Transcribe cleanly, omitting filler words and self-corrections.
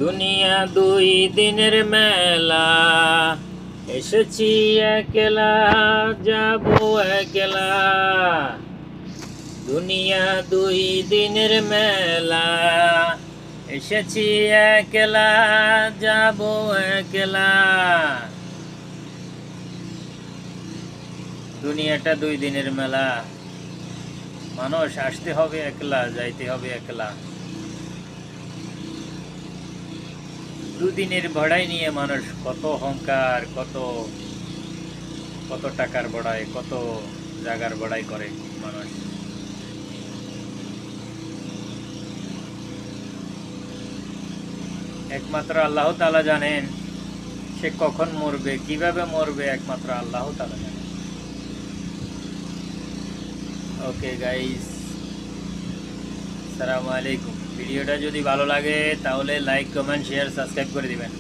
দুনিয়া দুই দিনের মেলা, এসেছি একলা, যাব একলা। দুনিয়া দুই দিনের মেলা, এসেছি একলা, যাব একলা। দুনিয়াটা দুই দিনের মেলা, মানুষ আসতে হবে একলা, যাইতে হবে একলা। দুদিনের ভাড়াই নিয়ে মানুষ কত অহংকার, কত কত টাকার বড়াই, কত জায়গার বড়াই করে মানুষ। একমাত্র আল্লাহ তাআলা জানেন সে কখন মরবে, কিভাবে মরবে, একমাত্র আল্লাহ তাআলা জানেন। ওকে গাইস, আসসালামু আলাইকুম। ভিডিওটা যদি ভালো লাগে তাহলে লাইক, কমেন্ট, শেয়ার, সাবস্ক্রাইব করে দিবেন।